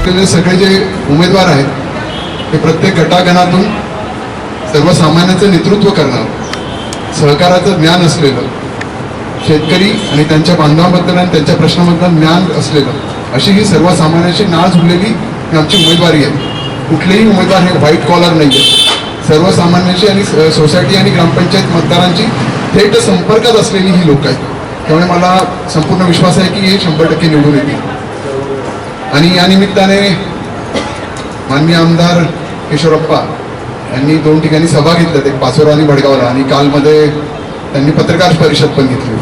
असलेले सगळे जे उमेदवार आहेत ते प्रत्येक गटागणातून सर्वसामान्यांचं नेतृत्व करणार, सहकाराचं ज्ञान असलेलं, शेतकरी आणि त्यांच्या बांधवांबद्दल आणि त्यांच्या प्रश्नाबद्दल ज्ञान असलेलं अशी ही सर्वसामान्यांची नाळ जुळलेली ही आमची उमेदवारी आहे. कुठलेही उमेदवार हे व्हाईट कॉलर नाही आहे. सर्वसामान्यांची आणि सोसायटी आणि ग्रामपंचायत मतदारांची थेट संपर्कात असलेली ही लोक आहेत. त्यामुळे मला संपूर्ण विश्वास आहे की हे 100% निवडून येतील. आणि या निमित्ताने माननीय आमदार किशोरप्पा यांनी 2 ठिकाणी सभा घेतल्यात, एक पाचोरा आणि भडगावला, आणि कालमध्ये त्यांनी पत्रकार परिषद पण घेतली.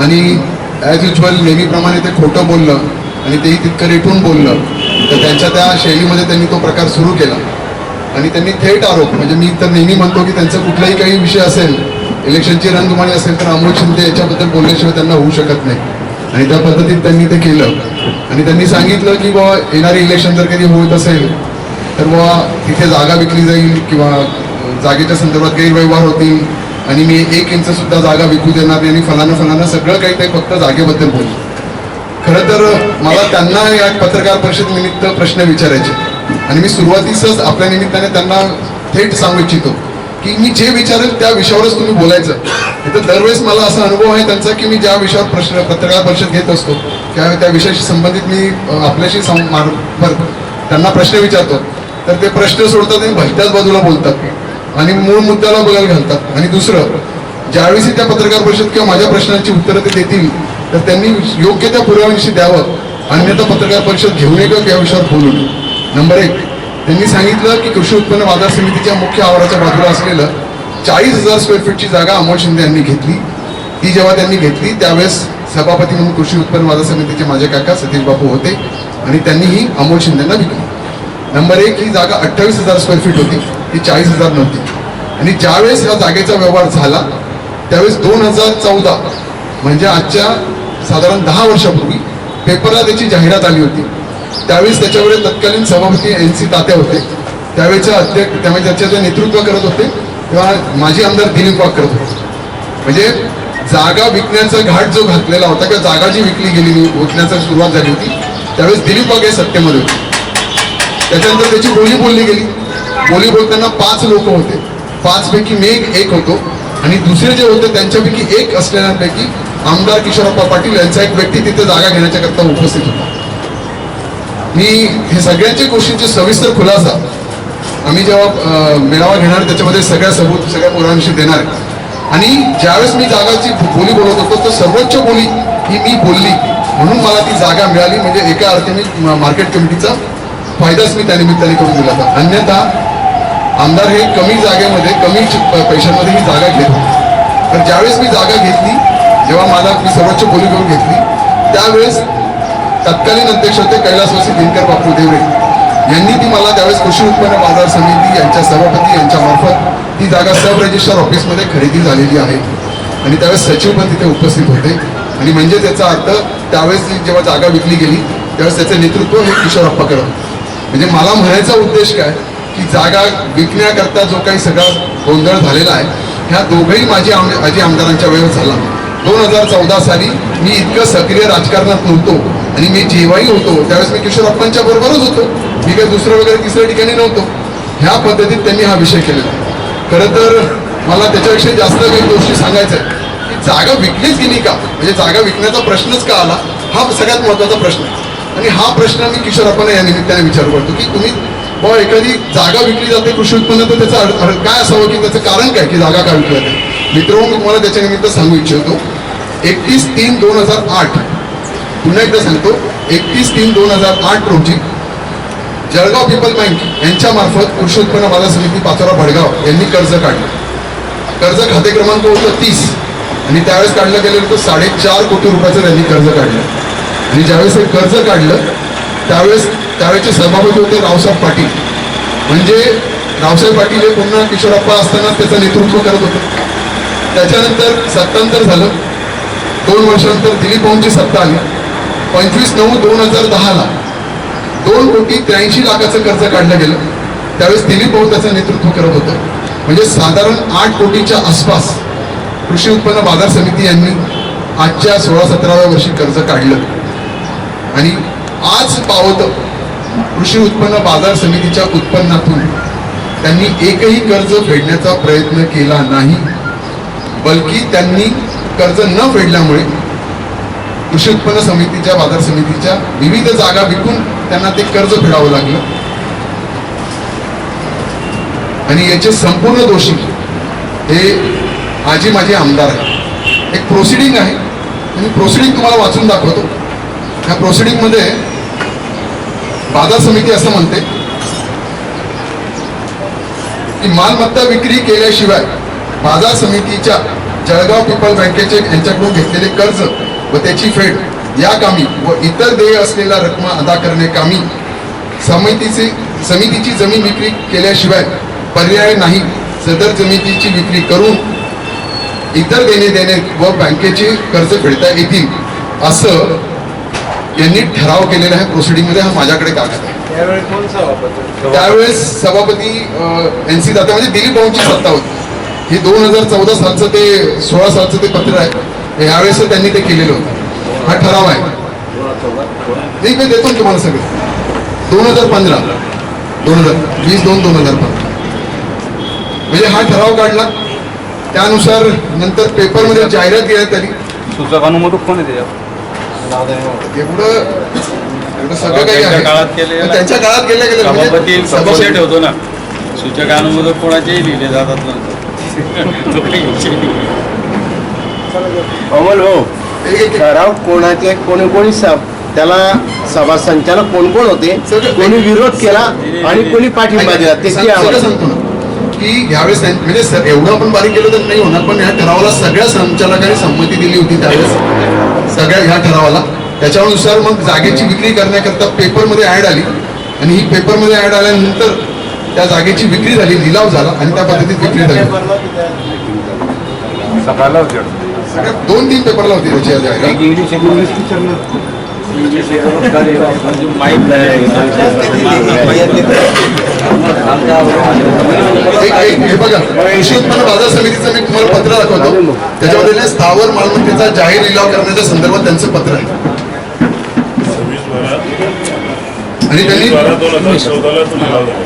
आणि ॲज युजल नेहमीप्रमाणे ते खोटं बोललं आणि तेही तितकं रेटून बोललं, तर त्यांच्या त्या शैलीमध्ये त्यांनी तो प्रकार सुरू केला. आणि त्यांनी थेट आरोप, म्हणजे मी तर नेहमी म्हणतो की त्यांचं कुठलाही काही विषय असेल, इलेक्शनची रणधुमाळी असेल, तर अमोल शिंदे याच्याबद्दल बोलल्याशिवाय त्यांना होऊ शकत नाही. आणि त्या पद्धतीत त्यांनी ते केलं. आणि त्यांनी सांगितलं की बाबा येणारे इलेक्शन जर कधी होत असेल तर बाबा तिथे जागा विकली जाईल किंवा जागेच्या संदर्भात गैरव्यवहार होतील आणि मी 1 इंच सुद्धा जागा विकू देणार नाही आणि फलाना सगळं काही ते फक्त जागेबद्दल बोललं. खरं तर मला त्यांना या पत्रकार परिषद निमित्त प्रश्न विचारायचे आणि मी सुरुवातीसच आपल्या निमित्ताने त्यांना थेट सांगू इच्छितो की मी जे विचारेल त्या विषयावरच तुम्ही बोलायचं. तर दरवेळेस मला असा अनुभव आहे त्यांचा की मी ज्या विषयावर प्रश्न पत्रकार परिषद घेत असतो त्या विषयाशी संबंधित मी आपल्याशी त्यांना प्रश्न विचारतो, तर ते प्रश्न सोडतात आणि भलत्याच बाजूला बोलतात आणि मूळ मुद्द्याला बघायला घालतात. आणि दुसरं, ज्यावेळी त्या पत्रकार परिषद किंवा माझ्या प्रश्नांची उत्तरं ते देतील तर त्यांनी योग्य त्या पुराव्याविषयी द्यावं, अन्यथा पत्रकार परिषद घेऊ नये किंवा या विषयावर बोलू नये. नंबर 1, त्यांनी सांगितलं की कृषी उत्पन्न बाजार समितीच्या मुख्य आवाराच्या बाजूला असलेलं 40,000 स्क्वेअर फीटची जागा अमोल शिंदे यांनी घेतली. ती जेव्हा त्यांनी घेतली त्यावेळेस सभापती म्हणून कृषी उत्पन्न बाजार समितीचे माझे काका सतीश बापू होते आणि त्यांनी ही अमोल शिंदेंना विकली. नंबर 1, ही जागा 28,000 स्क्वेअर फीट होती, ती 40,000 नव्हती. आणि ज्यावेळेस या जागेचा व्यवहार झाला त्यावेळेस 2014 म्हणजे आजच्या साधारण 10 वर्षापूर्वी पेपरला त्याची जाहिरात आली होती. त्यावेळेस त्याच्यावर तत्कालीन सभापती NC तात्या होते, त्यावेळेचे अध्यक्ष, त्यामुळे त्याचे नेतृत्व करत होते तेव्हा माजी आमदार दिलीप वाघ करत होते. म्हणजे जागा विकण्याचा घाट जो घातलेला होता किंवा जागा जी विकली गेली विकण्याची सुरुवात झाली होती त्यावेळेस दिलीप वाघ हे सत्तेमध्ये होते. त्याच्यानंतर त्याची बोली बोलली गेली. बोली बोलताना 5 लोक होते, 5 पैकी मी एक होतो आणि दुसरे जे होते त्यांच्यापैकी एक असलेल्यांपैकी आमदार किशोरप्पा पाटील यांचा एक व्यक्ती तिथे जागा घेण्याच्या करता उपस्थित होता. मी हे सगळ्यांच्या गोष्टींची सविस्तर खुलासा आम्ही जेव्हा मेळावा घेणार त्याच्यामध्ये सगळ्या सबूत सगळ्या पुराव्यांशी देणार. आणि ज्यावेळेस मी जागाची बोली बोलत होतो तर सर्वोच्च बोली ही मी बोलली म्हणून मला ती जागा मिळाली. म्हणजे एका अर्थी मी मार्केट कमिटीचा फायदाच मी त्यानिमित्ताने करून दिला होता. अन्यथा आमदार हे कमी जागेमध्ये कमी पैशांमध्ये ही जागा घेत होते. तर ज्यावेळेस मी जागा घेतली, जेव्हा मी सर्वोच्च बोली करून घेतली त्यावेळेस तत्कालीन अध्यक्ष होते कैलासवासी दिनकर बापू देवरे यांनी ती मला त्यावेळेस कृषी उत्पन्न बाजार समिती यांच्या सभापती यांच्या मार्फत ती जागा सब रजिस्ट्रार ऑफिसमध्ये खरेदी झालेली आहे. आणि त्यावेळेस सचिव पण तिथे उपस्थित होते. आणि म्हणजे त्याचा अर्थ त्यावेळेस जेव्हा जागा विकली गेली त्यावेळेस त्याचं नेतृत्व हे किशोरप्पा करत. म्हणजे मला म्हणायचा उद्देश काय की जागा विकण्याकरता जो काही सगळा गोंधळ झालेला आहे ह्या दोघंही माझी आमदारांच्या वेळेस झाला. 2014 साली मी इतकं सक्रिय राजकारणात नव्हतो आणि मी जेव्हाही होतो त्यावेळेस मी किशोरप्पांच्या बरोबरच होतो. मी काही दुसरं वगैरे तिसऱ्या ठिकाणी नव्हतो. ह्या पद्धतीत त्यांनी हा विषय केलेला. खरं तर मला त्याच्यापेक्षा जास्त काही गोष्टी सांगायच्या आहेत की जागा विकलीच गेली का, म्हणजे जागा विकण्याचा प्रश्नच का आला, हा सगळ्यात महत्त्वाचा प्रश्न आहे. आणि हा प्रश्न मी किशोरप्पांना या निमित्ताने विचारू करतो की तुम्ही बाबा एखादी जागा विकली जाते कृषी उत्पन्न, तर त्याचं काय असावं की त्याचं कारण काय की जागा का विकली जाते. मित्रांनो तुम्हाला त्याच्या निमित्त सांगू इच्छितो 31/3/2008 पुन्हा एकदा सांगतो 31/3/2008 रोजी जळगाव पीपल बँक यांच्या मार्फत कृषी उत्पन्न बाजार समिती पाचोरा भडगाव यांनी कर्ज काढलं. कर्ज खाते क्रमांक होतं 30 आणि त्यावेळेस काढलं गेलं होतं 4.5 कोटी रुपयाचं त्यांनी कर्ज काढलं. आणि ज्यावेळेस हे कर्ज काढलं त्यावेळेचे सभापती होते रावसाहेब पाटील. म्हणजे रावसाहेब पाटील हे पुन्हा किशोरप्पा असताना त्याचं नेतृत्व करत होते. त्याच्यानंतर सत्तांतर झालं. 2 वर्षानंतर दिलीप भाऊंची सत्ता आली. 25/9/2010 2,83,00,000 कर्ज काढलं गेलं. त्यावेळेस दिलीप भाऊ त्याचं नेतृत्व करत होतं. म्हणजे साधारण 8 कोटीच्या आसपास कृषी उत्पन्न बाजार समिती यांनी आजच्या 16-17व्या वर्षी कर्ज काढलं. आणि आज पावत कृषी उत्पन्न बाजार समितीच्या उत्पन्नातून त्यांनी एकही कर्ज फेडण्याचा प्रयत्न केला नाही, बल्कि त्यांनी कर्ज न फेडल्यामुळे कृषी उत्पन्न समितीच्या बाजार समितीच्या विविध जागा विकून त्यांना ते कर्ज फेडावं लागलं. आणि याचे संपूर्ण दोषी हे आजी माझे आमदार आहे. एक प्रोसिडिंग आहे आणि प्रोसिडिंग तुम्हाला वाचून दाखवतो. ह्या प्रोसिडिंग मध्ये बाजार समिती असं म्हणते की मालमत्ता विक्री केल्याशिवाय बाजार समितीच्या जळगाव पीपल बँकेचे यांच्याकडून घेतलेले कर्ज व त्याची फेड या कामी व इतर देय असलेल्या रक्कम अदा करणे कामी समितीची जमीन विक्री केल्याशिवाय पर्याय नाही. सदर जमिनीची विक्री करून इतर देणे व बँकेचे कर्ज फेडता येतील असं यांनी ठराव केलेला आहे प्रोसिडिंग मध्ये. हा माझ्याकडे कागद आहे. त्यावेळेस सभापती NC दाते म्हणजे दिलीप भाऊंची सत्ता होती. हे 2014 सालचं ते 16 सालचं ते पत्र आहे. यावेळेस त्यांनी ते केलेलं होतं. हा ठराव आहे. नाही मी देतो तुम्हाला सगळं. 2015 2015 म्हणजे हा ठराव काढला. त्यानुसार नंतर पेपरमध्ये जाहिरात देण्यात आली. सूचक अनुमोदक कोण आहे एवढं सगळं काही आहे. त्यांच्या काळात गेले सभापती ठेवतो ना. सूचक अनुमोदक कोणाचेही लिहिले जातात नंतर. अमोल भाऊ, ठराव कोणाचे कोणी त्याला सभा संचालक कोण होते, कोणी विरोध केला आणि कोणी पाठिंबा दिला ते सांगतो ना की यावेळेस म्हणजे एवढं आपण बारीक केलं तर नाही होणार, पण ह्या ठरावाला सगळ्या संचालकांनी संमती दिली होती त्यावेळेस सगळ्या ह्या ठरावाला. त्याच्यानुसार मग जागेची विक्री करण्याकरता पेपरमध्ये ऍड आली आणि ही पेपरमध्ये ऍड आल्यानंतर त्या जागेची विक्री झाली, लिलाव झाला आणि त्या पद्धतीत विक्री झाली. सगळ्या 2-3 पेपरला होती त्याची जाहिरात. हे बघा, कृषी उत्पन्न बाजार समितीचं मी तुम्हाला पत्र दाखवतो. त्याच्यामध्ये स्थावर मालमत्तेचा जाहीर लिलाव करण्याच्या संदर्भात त्यांचं पत्र आहे. आणि त्यांनी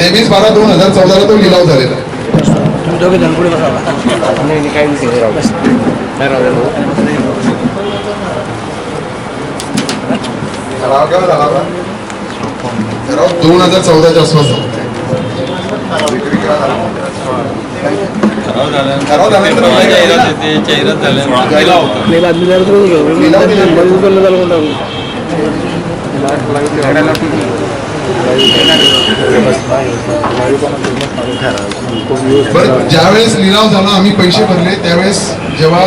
23/12/2014 तो लिलाव झालेला आहे. ठराव 2014च्या आसपास बरं. ज्यावेळेस लिलाव झाला, आम्ही पैसे भरले, त्यावेळेस जेव्हा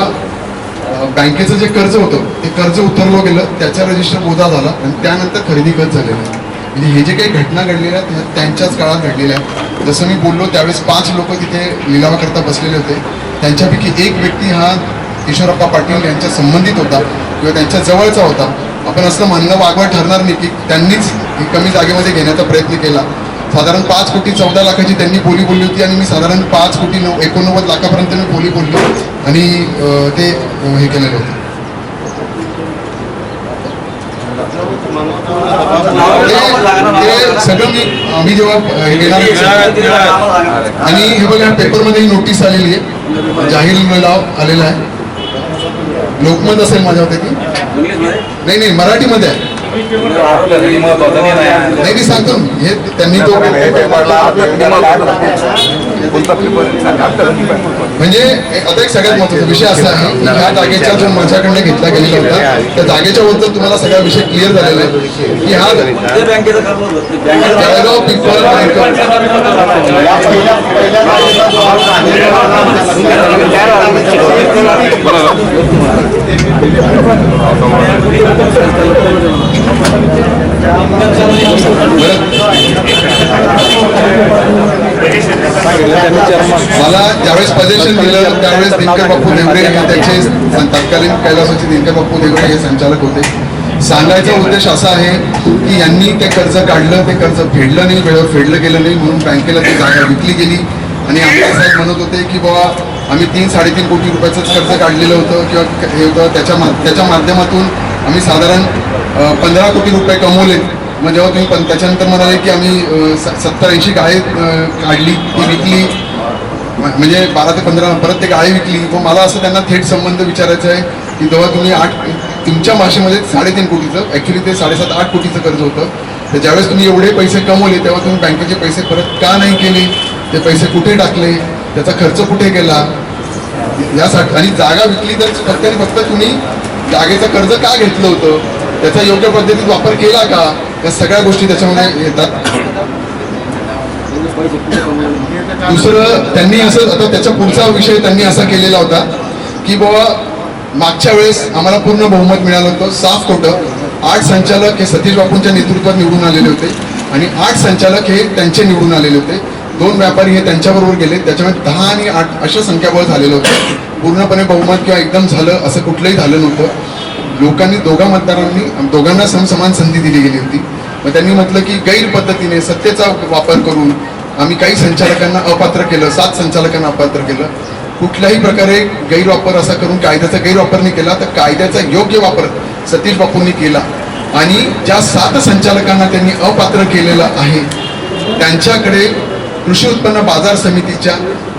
बँकेचं जे कर्ज होतं ते कर्ज उतरलं गेलं, त्याचा रजिस्टर बोधा झाला आणि त्यानंतर खरेदी खत झालेलं आहे. म्हणजे हे जे काही घटना घडलेल्या आहेत त्यांच्याच काळात घडलेल्या आहेत. जसं मी बोललो त्यावेळेस 5 लोक तिथे लिलावाकरता बसलेले होते. त्यांच्यापैकी एक व्यक्ती हा ईश्वरप्पा पाटील यांच्या संबंधित होता किंवा त्यांच्या जवळचा होता. आपण असं म्हणणं वागवं ठरणार नाही की त्यांनीच ही कमी जागेमध्ये घेण्याचा प्रयत्न केला. साधारण 5,14,00,000ची त्यांनी बोली बोलली होती आणि मी साधारण 5,89,00,000 मी बोली बोललो आणि ते हे केलेलं होतं. ते सगळं आम्ही जेव्हा हे घेणार आणि हे बघा पेपरमध्ये नोटीस आलेली आहे, जाहीर लिलाव आलेला आहे. लोकमत असेल माझ्यावर की नाही मराठीमध्ये आहे. नाही सांगतो हे त्यांनी तो म्हणजे आता एक सगळ्यात महत्त्वाचा विषय असा आहे की ह्या जागेचा जो माझ्याकडनं घेतला गेलेला होता त्या जागेच्या बद्दल तुम्हाला सगळा विषय क्लिअर झालेला आहे की हा जळगाव पीपल मला ज्यावेळेस पजेशन दिलं त्यावेळेस दिनकर बापू देवरे त्याचे तत्कालीन कैलासाचे दिनकर बापू देवरे हे संचालक होते. सांगायचा उद्देश असा आहे की यांनी ते कर्ज काढलं, ते कर्ज फेडलं नाही, वेळेवर फेडलं गेलं नाही, म्हणून बँकेला ती जागा विकली गेली आणि आमदार साहेब म्हणत होते की बाबा आम्ही 3-3.5 कोटी रुपयाचंच कर्ज काढलेलं होतं किंवा हे होतं, त्याच्या माध्यमातून आम्ही साधारण 15 कोटी रुपये कमवले. मग जेव्हा तुम्ही त्याच्यानंतर म्हणाले की आम्ही 70-80 गाळे काढली, ती विकली, म्हणजे 12 ते 15 परत ते गाळे विकली. मग मला असं त्यांना थेट संबंध विचारायचा आहे की जेव्हा तुम्ही तुमच्या भाषेमध्ये 3.5 कोटीचं, ॲक्च्युली ते 7.5-8 कोटीचं कर्ज होतं, तर ज्यावेळेस तुम्ही एवढे पैसे कमवले तेव्हा तुम्ही बँकेचे पैसे परत का नाही केले, ते पैसे कुठे टाकले, त्याचा खर्च कुठे केला यासाठी. आणि जागा विकली तर फक्त आणि फक्त तुम्ही जागेचं कर्ज का घेतलं होतं, त्याचा योग्य पद्धतीत वापर केला का, या सगळ्या गोष्टी त्याच्यामध्ये येतात. दुसरं त्यांनी असं, आता त्याच्या पुढचा विषय त्यांनी असा केलेला होता की बाबा मागच्या वेळेस आम्हाला पूर्ण बहुमत मिळालं होतं. साफ खोटं, 8 संचालक हे सतीश बापूंच्या नेतृत्वात निवडून आलेले होते आणि 8 संचालक हे त्यांचे निवडून आलेले होते. 2 व्यापारी हे त्यांच्याबरोबर गेले, त्याच्यामुळे 10 आणि 8 अशा संख्याबळ झालेलं होतं. पूर्णपणे बहुमत किंवा एकदम झालं असं कुठलंही झालं नव्हतं. लोकांनी, दोघांना समसमान संधी दिली गेली होती. मग त्यांनी म्हटलं की गैर पद्धतीने सत्तेचा वापर करून आम्ही काही संचालकांना अपात्र केलं, 7 संचालकांना अपात्र केलं. कुठल्याही प्रकारे गैरवापर असा करून कायद्याचा गैरवापर नाही केला, तर कायद्याचा योग्य वापर सतीश बापूंनी केला. आणि ज्या 7 संचालकांना त्यांनी अपात्र केलेलं आहे त्यांच्याकडे कृषी उत्पन्न बाजार समितीच्या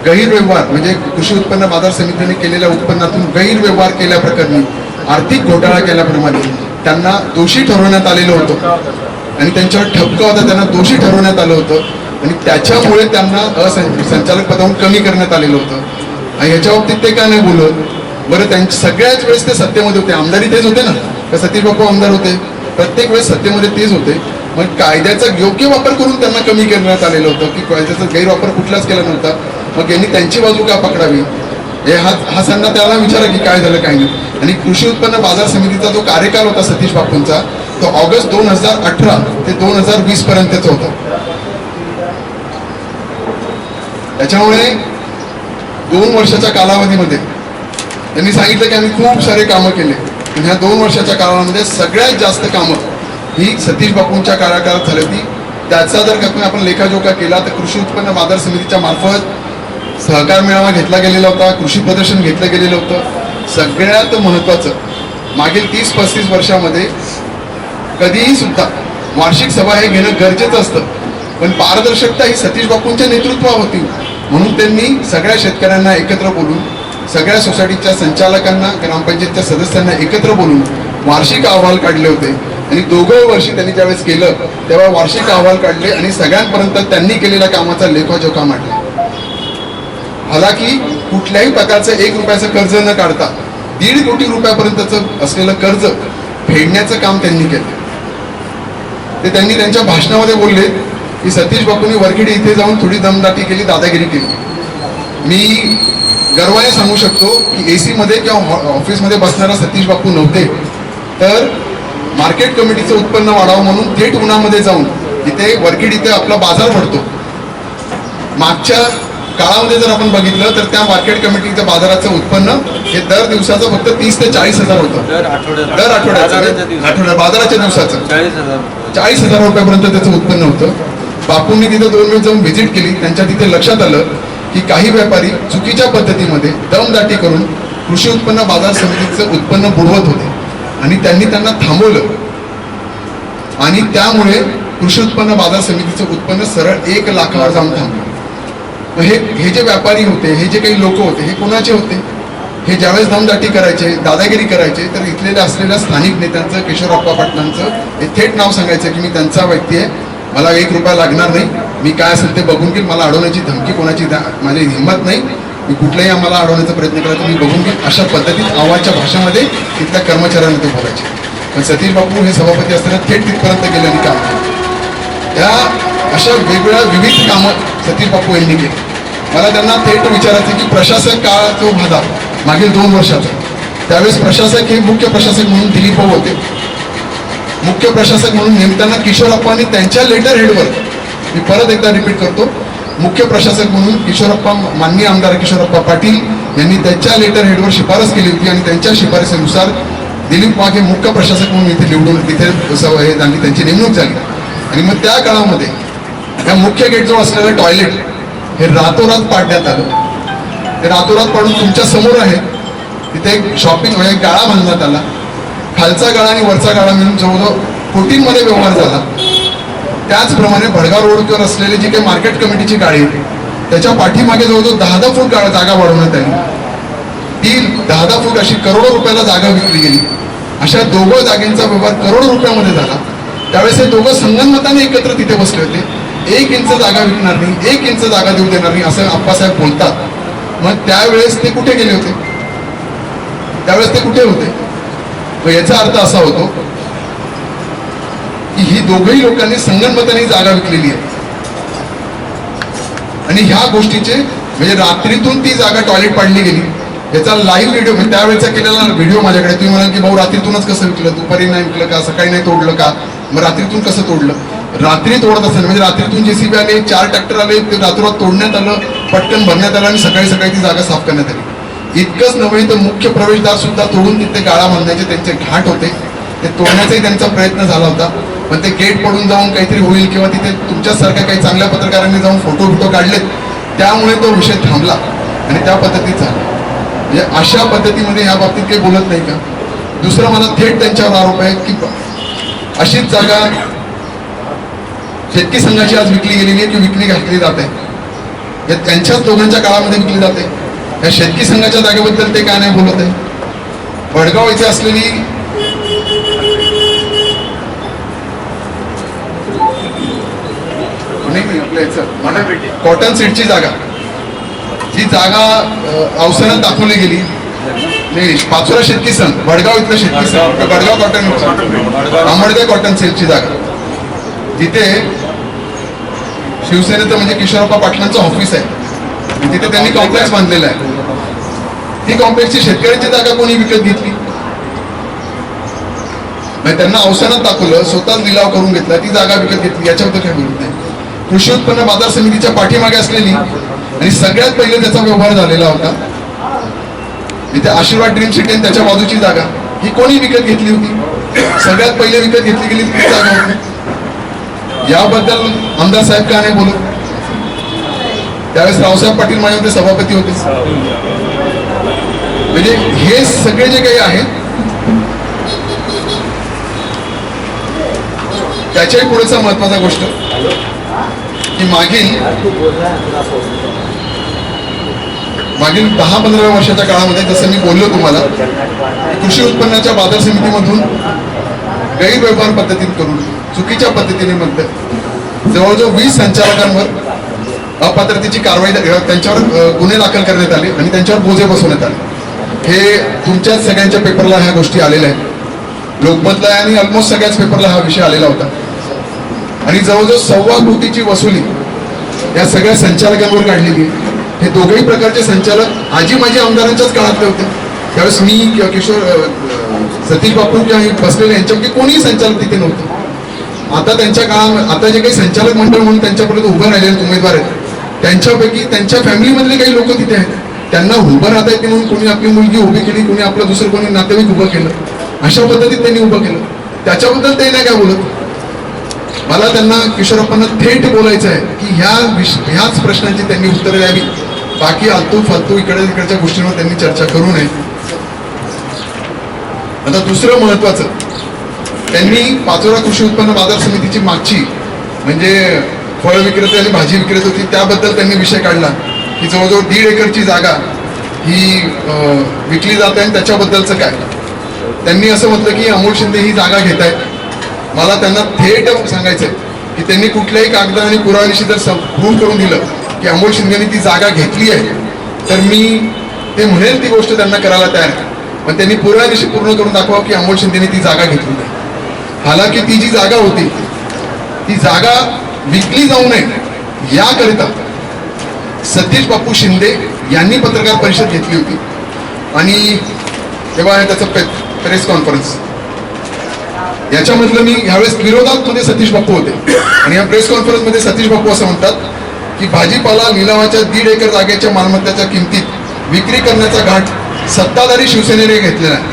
गैरव्यवहार, म्हणजे कृषी उत्पन्न बाजार समितीने केलेल्या उत्पन्नातून गैरव्यवहार केल्याप्रकरणी, आर्थिक घोटाळा केल्याप्रमाणे त्यांना दोषी ठरवण्यात आलेलं होतं आणि त्यांच्यावर ठपका होता, त्यांना दोषी ठरवण्यात आलं होतं आणि त्याच्यामुळे त्यांना संचालक पदावरून कमी करण्यात आलेलं होतं. आणि याच्या बाबतीत ते का नाही बोलत? बरं, त्यांच्या सगळ्याच वेळेस ते सत्तेमध्ये होते, आमदारी तेच होते ना, का सतीश बापू आमदार होते, प्रत्येक वेळेस सत्तेमध्ये तेच होते. मग कायद्याचा योग्य वापर करून त्यांना कमी करण्यात आलेलं होतं की कायद्याचा गैरवापर कुठलाच केला नव्हता. मग यांनी त्यांची बाजू का पकडावी, हे हा सांगा, त्याला विचारा की काय झालं काय नाही. आणि कृषी उत्पन्न बाजार समितीचा जो कार्यकाल होता सतीश बापूंचा, तो ऑगस्ट 2018 ते 2020 पर्यंतचा होता. त्याच्यामुळे 2 वर्षाच्या कालावधीमध्ये त्यांनी सांगितलं की आम्ही खूप सारे कामं केले, पण ह्या 2 वर्षाच्या कालावधीमध्ये सगळ्यात जास्त कामं ही सतीश बापूंच्या कार्यकाळात झाली होती. त्याचा जर आपण लेखाजोखा केला तर कृषी उत्पन्न बाजार समितीच्या मार्फत सहकार मेळावा घेतला गेलेला होता, कृषी प्रदर्शन घेतलं गेलेलं होतं. सगळ्यात महत्त्वाचं, मागील 30-35 वर्षामध्ये कधीही सुद्धा वार्षिक सभा हे घेणं गरजेचं असतं, पण पारदर्शकता ही सतीश बापूंच्या नेतृत्वावर होती. म्हणून त्यांनी सगळ्या शेतकऱ्यांना एकत्र बोलून, सगळ्या सोसायटीच्या संचालकांना, ग्रामपंचायतच्या सदस्यांना एकत्र बोलून वार्षिक अहवाल काढले होते. आणि 2 वर्षी त्यांनी ज्यावेळेस केलं तेव्हा वार्षिक अहवाल काढले आणि सगळ्यांपर्यंत त्यांनी केलेल्या कामाचा लेखाजोखा मांडला. हालाकी कुठल्याही प्रकारचं 1 रुपयाचं कर्ज न काढता 1.5 कोटी रुपयापर्यंतचं असलेलं कर्ज फेडण्याचं काम त्यांनी केलं. ते त्यांनी त्यांच्या भाषणामध्ये बोलले की सतीश बापूंनी वरखेडी इथे जाऊन थोडी दमदाटी केली, दादागिरी केली. मी गर्वाने सांगू शकतो की AC मध्ये किंवा ऑफिसमध्ये बसणारा सतीश बापू नव्हते, तर मार्केट कमिटीचं उत्पन्न वाढावं म्हणून थेट उन्हामध्ये जाऊन इथे वरखेडी इथे आपला बाजार भरतो. मागच्या काळामध्ये जर आपण बघितलं तर त्या मार्केट कमिटीच्या बाजाराचं उत्पन्न हे दर दिवसाचं फक्त 30 ते 40 हजार होतं. दर आठवड्याचं बाजाराच्या दिवसाचं 40,000 रुपयापर्यंत त्याचं उत्पन्न होतं. बापूंनी तिथे 2 वेळेस जाऊन व्हिजिट केली. त्यांच्या तिथे लक्षात आलं की काही व्यापारी चुकीच्या पद्धतीमध्ये दमदाटी करून कृषी उत्पन्न बाजार समितीचं उत्पन्न बुडवत होते आणि त्यांनी त्यांना थांबवलं आणि त्यामुळे कृषी उत्पन्न बाजार समितीचं उत्पन्न सरळ 1 लाखावर जाऊन थांबलं. हे जे व्यापारी होते, हे जे काही लोक होते, हे कोणाचे होते? हे ज्यावेळेस दमदाटी करायचे, दादागिरी करायचे, तर इथलेल्या असलेल्या स्थानिक नेत्यांचं, किशोरप्पा पाटलांचं हे थेट नाव सांगायचं की मी त्यांचा व्यक्ती आहे, मला 1 रुपया लागणार नाही, मी काय असेल ते बघून घेईल, मला अडवण्याची धमकी कोणाची माझी हिंमत नाही, मी कुठल्याही आम्हाला अडवण्याचा प्रयत्न करायचा मी बघून घेईल, अशा पद्धतीत आवाजच्या भाषेमध्ये तिथल्या कर्मचाऱ्यांना ते बोलायचे. पण सतीश बापू हे सभापती असताना थेट तिथपर्यंत गेले आणि काम केलं. त्या अशा वेगवेगळ्या विविध कामं सतीश बापू यांनी केली. मला त्यांना थेट विचारायचं की प्रशासक काळ तो भादा मागील 2 वर्षाचा, त्यावेळेस प्रशासक हे मुख्य प्रशासक म्हणून दिलीप भाऊ होते. मुख्य प्रशासक म्हणून नेमताना किशोरप्पांनी त्यांच्या लेटर हेडवर, मी परत एकदा रिपीट करतो, मुख्य प्रशासक म्हणून किशोरप्पा, माननीय आमदार किशोरप्पा पाटील यांनी त्यांच्या लेटर हेडवर शिफारस केली होती आणि त्यांच्या शिफारसीनुसार दिलीप वाघ हे मुख्य प्रशासक म्हणून इथे निवडून तिथे त्यांची नेमणूक झाली. आणि मग त्या काळामध्ये या मुख्य गेटजवळ असलेलं टॉयलेट हे रातोरात पाडण्यात आलं. ते रातोरात पाडून तुमच्या समोर आहे, तिथे एक शॉपिंग म्हणजे गाळा बांधण्यात आला. खालचा गाळा आणि वरचा गाळा मिळून जवळजवळ कोटींमध्ये व्यवहार झाला. त्याचप्रमाणे भडगाव रोडवर असलेली जी काही मार्केट कमिटीची गाडी होती त्याच्या पाठीमागे जवळजवळ 10-10 फूट जागा वाढवण्यात आली. ती 10-10 फूट अशी करोडो रुपयाला जागा विकली गेली. अशा दोघं जागेंचा व्यवहार करोडो रुपयामध्ये झाला. त्यावेळेस हे दोघं संगनमताने एकत्र तिथे बसले होते. 1 इंच जागा विकणार नाही, 1 इंच जागा देऊ देणार नाही असं आप्पासाहेब बोलतात. मग त्यावेळेस ते कुठे गेले होते? त्यावेळेस ते कुठे होते? मग याचा अर्थ असा होतो की ही दोघही लोकांनी संगनमताने जागा विकलेली आहे. आणि ह्या गोष्टीचे म्हणजे रात्रीतून ती जागा टॉयलेट पाडली गेली याचा लाईव्ह व्हिडिओ म्हणजे त्यावेळेचा केलेला व्हिडिओ माझ्याकडे. तुम्ही म्हणाल की भाऊ रात्रीतूनच कसं विकलं, दुपारी नाही विकलं का, सकाळी नाही तोडलं का, मग रात्रीतून कसं तोडलं? रात्री तोडत असेल म्हणजे रात्रीतून JCB आले, 4 ट्रॅक्टर आले, ते रात्रोरात तोडण्यात आलं, पटकन भरण्यात आलं आणि सकाळी सकाळी ती जागा साफ करण्यात आली. इतकंच नव्हे तर मुख्य प्रवेशद्वार सुद्धा तोडून तिथे गाळा बांधण्याचे त्यांचे घाट होते. ते तोडण्याचाही त्यांचा प्रयत्न झाला होता. पण ते गेट पडून जाऊन काहीतरी होईल किंवा तिथे तुमच्यासारख्या काही चांगल्या पत्रकारांनी जाऊन फोटो काढलेत त्यामुळे तो विषय थांबला आणि त्या पद्धतीत झाला. म्हणजे अशा पद्धतीमध्ये ह्या बाबतीत काही बोलत नाही का? दुसरं मला थेट त्यांच्यावर आरोप आहे की अशीच जागा शेतकी संघाची आज विकली गेलेली आहे की विकली घातली जाते. या त्यांच्याच दोघांच्या काळामध्ये विकली जाते. या शेतकी संघाच्या जागेबद्दल ते काय नाही बोलत आहे. भडगाव इथे असलेली कॉटन सीडची जागा, जी जागा अवसरात दाखवली गेली नाही. पाचोरा शेतकी संघ, भडगाव इथलं शेतकी संघ, भडगाव कॉटन, आंबेडकर कॉटन सीडची जागा, जिथे शिवसेनेचं म्हणजे किशोरप्पा पाटलांचं ऑफिस आहे, तिथे त्यांनी कॉम्प्लेक्स बांधलेलं आहे. ती कॉम्प्लेक्सची शेतकऱ्यांची जागा कोणी विकत घेतली? त्यांना अवसानात दाखवलं, स्वतःच लिलाव करून घेतला, ती जागा विकत घेतली. याच्याबद्दल काय बोलत नाही. कृषी उत्पन्न बाजार समितीच्या पाठीमागे असलेली आणि सगळ्यात पहिले त्याचा व्यवहार झालेला होता इथे आशीर्वाद ड्रीम सिटी आणि त्याच्या बाजूची जागा, ही कोणी विकत घेतली होती? सगळ्यात पहिले विकत घेतली गेली ती जागा होती. याबद्दल आमदार साहेब का नाही बोलत? त्यावेळेस रावसाहेब पाटील माझे होते, सभापती होते. म्हणजे हे सगळे जे काही आहे त्याच्याही पुढेचा महत्वाचा गोष्ट की मागील 10-15 वर्षाच्या काळामध्ये जसं मी बोललो तुम्हाला कृषी उत्पन्नाच्या बाजार समितीमधून गैरव्यवहार पद्धतीने करून चुकीच्या पद्धतीने म्हणतात जवळजवळ 20 संचालकांवर अपात्रतेची कारवाई त्यांच्यावर गुन्हे दाखल करण्यात आले आणि त्यांच्यावर बोजे बसवण्यात आले. हे तुमच्याच सगळ्यांच्या पेपरला ह्या गोष्टी आलेल्या आहेत. लोकमतला आणि ऑलमोस्ट सगळ्याच पेपरला हा विषय आलेला होता. आणि जवळजवळ 1.25 कोटीची वसुली या सगळ्या संचालकांवर काढलेली आहे. हे दोघेही प्रकारचे संचालक आजी माझी आमदारांच्याच काळातले होते. त्यावेळेस मी किंवा किशोर सतीश बापू किंवा बसलेले यांच्यापैकी कोणीही संचालक तिथे नव्हते. आता त्यांच्या काळात आता जे काही संचालक मंडळ म्हणून त्यांच्यापर्यंत उभं राहिलेले उमेदवार आहेत त्यांच्यापैकी त्यांच्या फॅमिलीमधले काही लोक तिथे आहेत. त्यांना उभं राहता येते म्हणून कोणी आपली मुलगी उभी केली, कोणी आपलं दुसरं कोणी नातेवाईक उभं केलं. अशा पद्धतीत त्यांनी उभं केलं. त्याच्याबद्दल ते नाही काय बोलत. मला त्यांना किशोरप्पांना थेट बोलायचं आहे की ह्याच प्रश्नांची त्यांनी उत्तरं द्यावी. बाकी आलतू फालतू इकडच्या गोष्टींवर त्यांनी चर्चा करू नये. आता दुसरं महत्वाचं, त्यांनी पाचोरा कृषी उत्पन्न बाजार समितीची मागची म्हणजे फळ विक्रेते आणि भाजी विक्रेते होती त्याबद्दल त्यांनी विषय काढला की जवळजवळ 1.5 एकरची जागा ही विकली जाते आणि त्याच्याबद्दलचं काय. त्यांनी असं म्हटलं की अमोल शिंदे ही जागा घेत आहेत. मला त्यांना थेट सांगायचंय की त्यांनी कुठल्याही कागद आणि पुराव्यानिशी जर प्रूव्ह करून दिलं की अमोल शिंदेनी ती जागा घेतली आहे तर मी ते म्हणेल ती गोष्ट त्यांना करायला तयार आहे. पण त्यांनी पुराव्यानिशी पूर्ण करून दाखवा की अमोल शिंदेनी ती जागा घेतली नाही. हालाकी ती जी जागा होती ती जागा विकली जाऊ नये याकरिता सतीश बापू शिंदे यांनी पत्रकार परिषद घेतली होती आणि तेव्हा त्याचं प्रेस कॉन्फरन्स याच्यामधलं मी ह्यावेळेस विरोधात मध्ये सतीश बापू होते आणि या प्रेस कॉन्फरन्स मध्ये सतीश बापू असं म्हणतात की भाजीपाला लिलावाच्या 1.5 एकर जागेच्या मालमत्तेच्या किमतीत विक्री करण्याचा घाट सत्ताधारी शिवसेनेने घेतलेला आहे.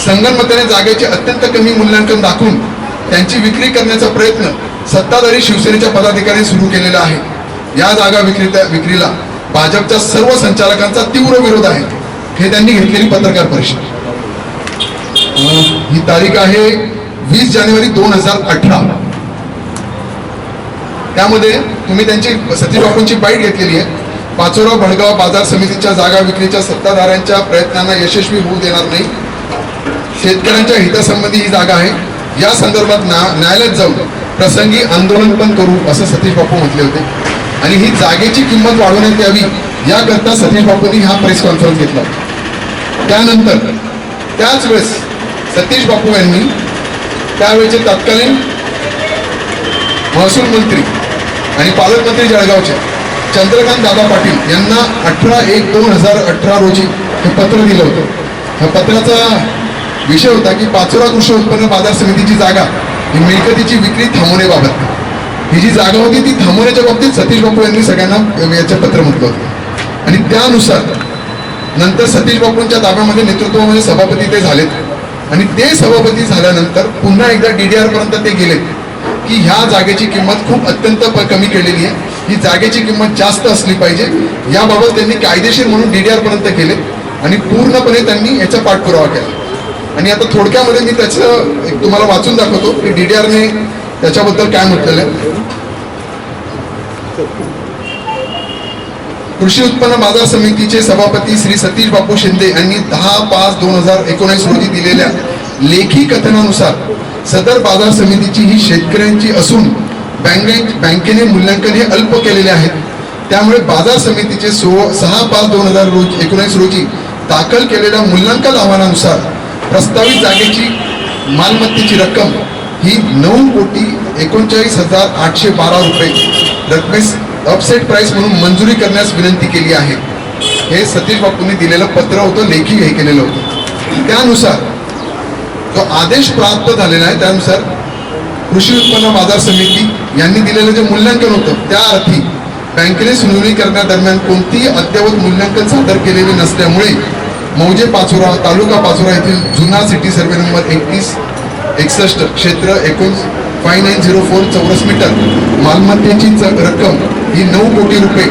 संगनमताने जागेचे अत्यंत कमी मूल्यांकन दाखवून त्यांची विक्री करण्याचा प्रयत्न सत्ताधारी शिवसेनेच्या पदाधिकाऱ्यांनी सुरू केलेला आहे. या जागा विक्रीला भाजपच्या सर्व संचालकांचा तीव्र विरोध आहे. हे त्यांनी घेतलेली पत्रकार परिषद. ही तारीख आहे 20 जानेवारी 2018. त्यामध्ये तुम्ही त्यांची सतीश बापूंची बाईट घेतलेली आहे. पाचोरा भडगाव बाजार समितीच्या जागा विक्रीच्या सत्ताधाऱ्यांच्या प्रयत्नांना यशस्वी होऊ देणार नाही. शेतकऱ्यांच्या हितासंबंधी ही जागा आहे. या संदर्भात न्यायालयात जाऊन प्रसंगी आंदोलन पण करू असं सतीश बापू म्हटले होते. आणि ही जागेची किंमत वाढवण्यात यावी याकरता सतीश बापूंनी हा प्रेस कॉन्फरन्स घेतला. त्यानंतर त्याच वेळेस सतीश बापू यांनी त्यावेळेचे तत्कालीन महसूल मंत्री आणि पालकमंत्री जळगावचे चंद्रकांत दादा पाटील यांना 18/1/2018 रोजी हे पत्र दिलं होतं. ह्या पत्राचा विषय होता की पाचोरा कृषी उत्पन्न बाजार समितीची जागा ही मिळकतीची विक्री थांबवण्याबाबत. ही जी जागा होती ती थांबवण्याच्या बाबतीत सतीश बापू यांनी सगळ्यांना याचं पत्र म्हटलं होतं. आणि त्यानुसार नंतर सतीश बापूंच्या ताब्यामध्ये नेतृत्वामध्ये सभापती ते झालेत आणि ते सभापती झाल्यानंतर पुन्हा एकदा DDR पर्यंत ते गेलेत की ह्या जागेची किंमत खूप अत्यंत कमी केलेली आहे, ही जागेची किंमत जास्त असली पाहिजे. याबाबत त्यांनी कायदेशीर म्हणून DDR पर्यंत गेले आणि पूर्णपणे त्यांनी याचा पाठपुरावा केला. आणि आता थोडक्यामध्ये मी त्याचं एक तुम्हाला वाचून दाखवतो की DDRने त्याच्याबद्दल काय म्हटलेलं आहे. कृषी उत्पन्न बाजार समितीचे सभापती श्री सतीश बापू शिंदे यांनी 10/5/2019 रोजी दिलेल्या लेखी कथनानुसार सदर बाजार समितीची ही शेतकऱ्यांची असून बँकेने मूल्यांकन हे अल्प केलेले आहेत. त्यामुळे बाजार समितीचे 6/5/2019 रोजी दाखल केलेल्या मूल्यांकन अहवालानुसार प्रस्तावित जागेची मालमत्तेची रक्कम ही 9,39,812 रुपये रकमेस अपसेट प्राइस म्हणून मंजुरी करण्यास विनंती केली आहे. हे सतीश बापूंनी दिलेलं पत्र होतं, लेखी हे केलेलं होतं. त्यानुसार जो आदेश प्राप्त झालेला आहे त्यानुसार कृषी उत्पन्न बाजार समिती यांनी दिलेलं जे मूल्यांकन होतं त्या अर्थी बँकेने सुनावणी करण्यादरम्यान कोणतीही अद्ययावत मूल्यांकन सादर केलेले नसल्यामुळे मौजे पाचोरा तालुका पाचोरा येथील जुना सिटी सर्वे नंबर 3161 क्षेत्र 5904 चौरस मीटर मालमत्तेची रक्कम ही 9 कोटी रुपये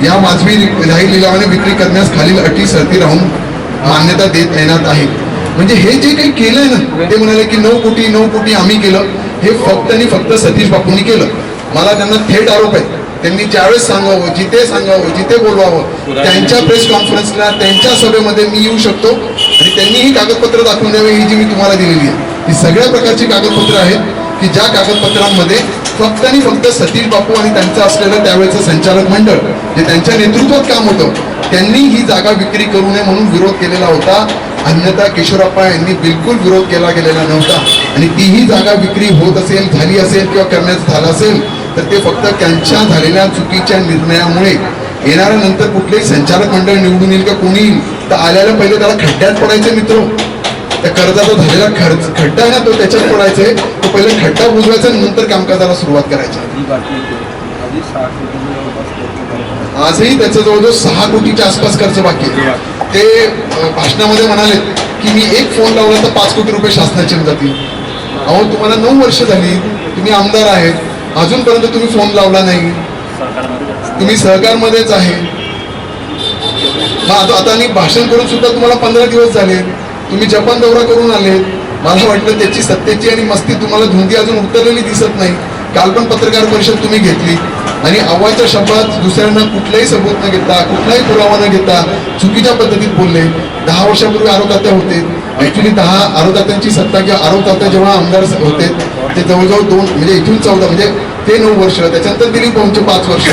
या वाजवी जाहीर लिलावाने विक्री करण्यास खालील अटी शर्ती राहून मान्यता देत येणार आहे. म्हणजे हे जे काही केलंय ना ते म्हणाले की 9 कोटी आम्ही केलं, हे फक्त आणि फक्त सतीश बापूंनी केलं. मला त्यांना थेट आरोप आहे, त्यांनी ज्यावेळेस सांगावं, जिथे बोलवावं त्यांच्या प्रेस कॉन्फरन्सला त्यांच्या सभेमध्ये मी येऊ शकतो आणि त्यांनी ही कागदपत्र दाखवून द्यावे. ही जी मी तुम्हाला दिलेली आहे ही सगळ्या प्रकारची कागदपत्र आहेत की ज्या कागदपत्रांमध्ये फक्त आणि फक्त सतीश बापू आणि त्यांचं असलेलं त्यावेळेचं संचालक मंडळ जे त्यांच्या नेतृत्वात काम होतं त्यांनी ही जागा विक्री करू नये म्हणून विरोध केलेला होता. अन्यथा किशोरप्पा यांनी बिलकुल विरोध केला गेलेला नव्हता. आणि तीही जागा विक्री होत असेल, झाली असेल किंवा करण्यात झालं असेल तर ते फक्त त्यांच्या झालेल्या चुकीच्या निर्णयामुळे येणाऱ्या नंतर कुठलेही संचालक मंडळ निवडून येईल का कोणी येईल तर आल्याला पहिले त्याला खड्ड्यात पडायचे मित्र. त्या कर्जाचा झालेला खड्डा आहे ना तो त्याच्यात पडायचे, तो पहिले खड्डा बुजवायचा नंतर कामकाजाला सुरुवात करायची. आजही त्याचं जवळजवळ 6 कोटीच्या आसपास खर्च बाकी आहे. ते भाषणामध्ये म्हणाले की मी एक फोन लावला तर 5 कोटी रुपये शासनाचे जातील. अहो तुम्हाला 9 वर्ष झाली, तुम्ही आमदार आहेत, अजूनपर्यंत तुम्ही फोन लावला नाही, तुम्ही सहकारमध्येच आहे. मग आता आणि भाषण करून सुद्धा तुम्हाला 15 दिवस झाले, तुम्ही जपान दौरा करून आले. मला वाटलं त्याची सत्तेची आणि मस्ती तुम्हाला धुंदी अजून उतरलेली दिसत नाही. काल पण पत्रकार परिषद तुम्ही घेतली आणि अव्वाच्या शब्दात दुसऱ्यांना कुठलाही सबूत न घेता, कुठलाही पुरावा न घेता चुकीच्या पद्धतीत बोलले. 10 वर्षापूर्वी आरोपदाते होते. ऍक्च्युली 10 आरोपदात्यांची सत्ता किंवा आरोपदाते जेव्हा आमदार होते ते जवळजवळ 2 म्हणजे इथून 14 म्हणजे ते 9 वर्ष, त्याच्यानंतर दिलीप भाऊंचे 5 वर्ष,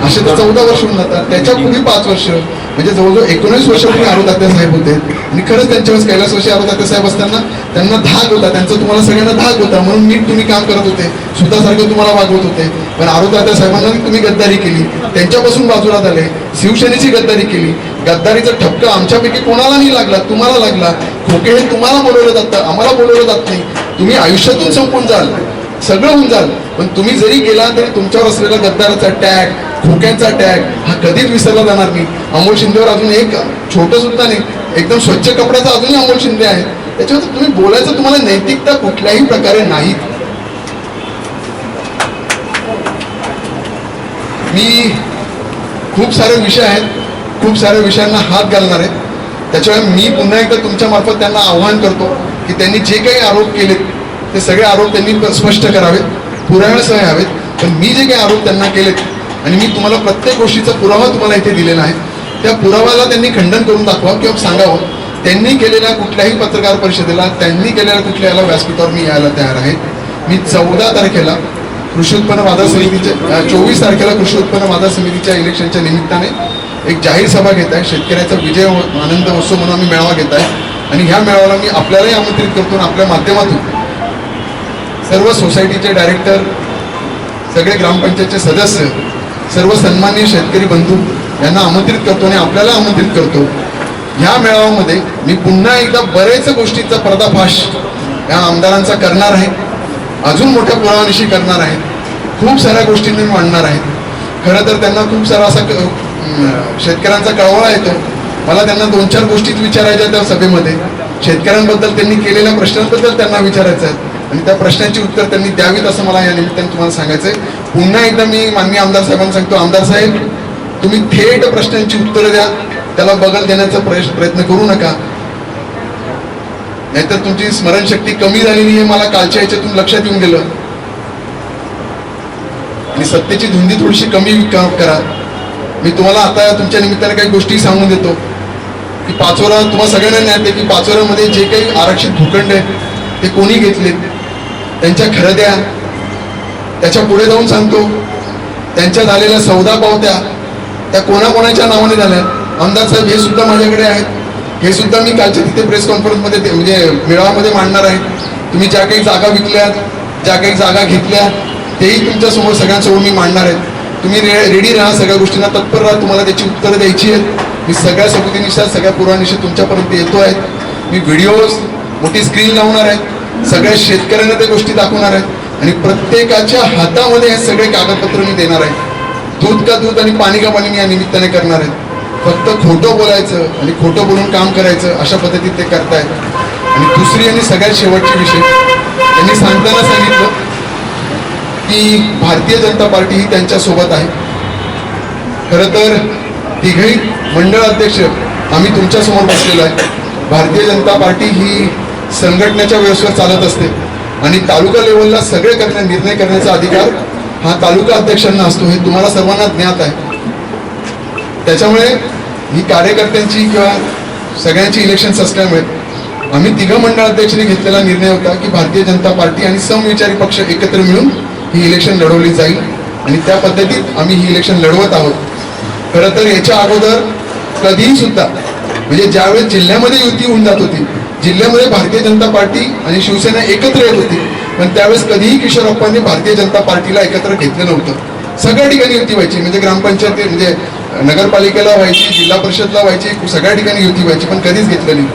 असे तर 14 वर्ष होऊन जातात. त्याच्यापूर्वी 5 वर्ष म्हणजे जवळजवळ 19 वर्षापूर्वी आरोपदाते साहेब होते. आणि खरंच त्यांच्यावेळेस कैलासवासी आरोपदाते साहेब असताना त्यांना धाक होता, त्यांचा तुम्हाला सगळ्यांना धाक होता म्हणून नीट तुम्ही काम करत होते, सुतासारखं तुम्हाला वागवत होते. पण आरोपदाते साहेबांना तुम्ही गद्दारी केली, त्यांच्यापासून बाजूला झाले, शिवसेनेची गद्दारी केली. गद्दारीचा ठपका आमच्यापैकी कोणाला नाही लागला, तुम्हाला लागला. खोके हे तुम्हाला बोलवलं जातं, आम्हाला बोलवलं जात नाही. तुम्ही आयुष्यातून संपून जाल, सगळं होऊन जाल, पण तुम्ही जरी गेला तरी तुमच्यावर असलेला गद्दाराचा टॅग, खोक्यांचा टॅग हा कधीच विसरला जाणार नाही. अमोल शिंदेवर अजून एक छोटं सुद्धा नाही, एकदम स्वच्छ कपड्याचा अजूनही अमोल शिंदे आहेत. त्याच्यावर तुम्ही बोलायचं तुम्हाला नैतिकता कुठल्याही प्रकारे नाही. मी खूप सारे विषय आहेत, खूप साऱ्या विषयांना हात घालणार आहे. त्याच्यामुळे मी पुन्हा एकदा तुमच्या मार्फत त्यांना आव्हान करतो की त्यांनी जे काही आरोप केलेत ते सगळे आरोप त्यांनी स्पष्ट करावेत, पुराव्यासह यावेत. पण मी जे काही आरोप त्यांना केलेत आणि मी तुम्हाला प्रत्येक गोष्टीचा पुरावा तुम्हाला इथे दिलेला आहे, त्या पुराव्याला त्यांनी खंडन करून दाखवा किंवा सांगावं. त्यांनी केलेल्या कुठल्याही पत्रकार परिषदेला, त्यांनी केलेल्या कुठल्याला व्यासपीठावर मी यायला तयार आहे. मी 14 तारखेला कृषी उत्पन्न बाजार समितीच्या 24 तारखेला कृषी उत्पन्न बाजार समितीच्या इलेक्शनच्या निमित्ताने एक जाहीर सभा घेत आहे. शेतकऱ्याचा विजय आनंद उत्सव म्हणून आम्ही मेळावा घेत आहे आणि ह्या मेळाव्याला मी आपल्यालाही आमंत्रित करतो. आपल्या माध्यमातून सर्व सोसायटीचे डायरेक्टर, सगळे ग्रामपंचायतचे सदस्य, सर्व सन्माननीय शेतकरी बंधू यांना आमंत्रित करतो आणि आपल्याला आमंत्रित करतो. ह्या मेळाव्यामध्ये मी पुन्हा एकदा बरेच गोष्टींचा पर्दाफाश या आमदारांचा करणार आहे, अजून मोठ्या पुराव्यानिशी करणार आहे, खूप साऱ्या गोष्टींनी मांडणार आहे. खरं तर त्यांना खूप सारा असा शेतकऱ्यांचा कळवळा येतो. मला त्यांना 2-4 गोष्टीच विचारायच्या त्या सभेमध्ये. शेतकऱ्यांबद्दल त्यांनी केलेल्या प्रश्नांबद्दल त्यांना विचारायचं आहे आणि त्या प्रश्नांची उत्तर त्यांनी द्यावीत असं मला या निमित्ताने तुम्हाला सांगायचं आहे. पुन्हा एकदा मी माननीय आमदार साहेबांना सांगतो, आमदार साहेब तुम्ही थेट प्रश्नांची उत्तरं द्या, त्याला बगल देण्याचा प्रयत्न करू नका. नाहीतर तुमची स्मरणशक्ती कमी झालेली आहे, मला कालच्या ह्याच्यातून लक्षात येऊन गेलं. आणि सत्तेची धुंदी थोडीशी कमी करा. मी तुम्हाला आता तुमच्या निमित्ताने काही गोष्टी सांगून देतो की पाचोरा, तुम्हाला सगळ्यांना ज्ञात आहे की पाचोऱ्यामध्ये जे काही आरक्षित भूखंड आहेत ते कोणी घेतले, त्यांच्या खरेद्या, त्याच्या पुढे जाऊन सांगतो त्यांच्या झालेल्या सौदा पावत्या त्या कोणाकोणाच्या नावाने झाल्या. आमदार साहेब हे सुद्धा माझ्याकडे आहेत, हे सुद्धा मी कालच्या तिथे प्रेस कॉन्फरन्समध्ये म्हणजे मेळाव्यामध्ये मांडणार आहे. तुम्ही ज्या काही जागा विकल्यात, ज्या काही जागा घेतल्या, तेही तुमच्यासमोर सगळ्यांसमोर मी मांडणार आहे. तुम्ही रेडी राहा, सगळ्या गोष्टींना तत्पर राहा, तुम्हाला त्याची उत्तरं द्यायची आहेत. मी सगळ्या सबुतीनुसार, सगळ्या पुरावानिशी तुमच्यापर्यंत येतो आहे. मी व्हिडिओज मोठी स्क्रीन लावणार आहे, सगळ्या शेतकऱ्यांना त्या गोष्टी दाखवणार आहेत आणि प्रत्येकाच्या हातामध्ये हे सगळे कागदपत्र मी देणार आहे. दूध का दूध आणि पाणी का पाणी मी या निमित्ताने करणार आहे. फक्त खोटं बोलायचं आणि खोटं बोलून काम करायचं अशा पद्धतीत ते करतायत. आणि दुसरी आणि सगळ्यात शेवटची विषय, त्यांनी सांगताना सांगितलं की भारतीय जनता पार्टी ही त्यांच्या सोबत आहे. खरं तर तिघही मंडळ अध्यक्ष आम्ही तुमच्या समोर बसलेलो आहे. भारतीय जनता पार्टी ही संघटनेच्या व्यवस्थेवर चालत असते आणि तालुका लेवलला सगळे निर्णय करण्याचा अधिकार हा तालुका अध्यक्षांना असतो, हे तुम्हाला सर्वांना ज्ञात आहे. त्याच्यामुळे ही कार्यकर्त्यांची किंवा सगळ्यांची इलेक्शन्स असल्यामुळे आम्ही तिघं मंडळ अध्यक्षांनी घेतलेला निर्णय होता की भारतीय जनता पार्टी आणि समविचारी पक्ष एकत्र मिळून ही इलेक्शन लढवली जाईल आणि त्या पद्धतीत आम्ही ही इलेक्शन लढवत आहोत. खरं तर याच्या अगोदर कधीही सुद्धा म्हणजे ज्यावेळेस जिल्ह्यामध्ये युती होऊन जात होती, जिल्ह्यामध्ये भारतीय जनता पार्टी आणि शिवसेना एकत्र येत होती, पण त्यावेळेस कधीही किशोरप्पांनी भारतीय जनता पार्टीला एकत्र घेतलं नव्हतं. सगळ्या ठिकाणी युती व्हायची, म्हणजे ग्रामपंचायत म्हणजे नगरपालिकेला व्हायची, जिल्हा परिषदला व्हायची, सगळ्या ठिकाणी युती व्हायची, पण कधीच घेतलं नाही.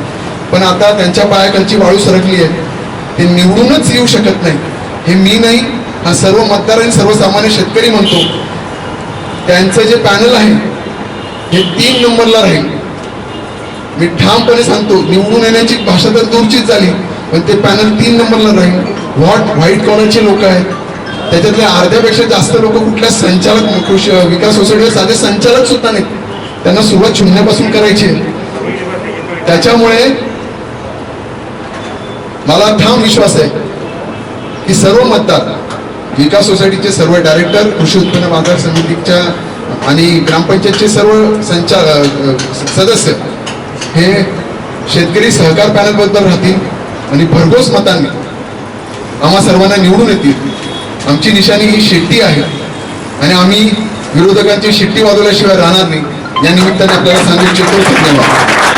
पण आता त्यांच्या पायाखालची वाळू सरकली आहे, ते निवडूनच येऊ शकत नाही. हे मी नाही, हा सर्व मतदार आणि सर्वसामान्य शेतकरी म्हणतो. त्यांचं जे पॅनल आहे हे 3 नंबरला राहील. मी ठामपणे सांगतो, निवडून येण्याची भाषा तर दूरचीच झाली, पण ते पॅनल 3 नंबरला राहील. व्हाईट कॉलरचे लोक आहेत, त्याच्यातले अर्ध्यापेक्षा जास्त लोक कुठल्या संचालक कृषी विकास सोसायटीवर साधे संचालक सुद्धा नाहीत. त्यांना सुरुवात शून्यापासून करायची आहे. त्याच्यामुळे मला ठाम विश्वास आहे की सर्व मतदार, विकास सोसायटीचे सर्व डायरेक्टर, कृषी उत्पन्न बाजार समितीच्या आणि ग्रामपंचायतचे सर्व सदस्य हे शेतकरी सहकार पॅनलबद्दल राहतील आणि भरघोस मतांनी आम्हा सर्वांना निवडून येतील. आमची निशाणी ही शिट्टी आहे आणि आम्ही विरोधकांची शिट्टी वाजवल्याशिवाय राहणार नाही. या निमित्ताने आपल्याला सांगू इच्छितो. धन्यवाद.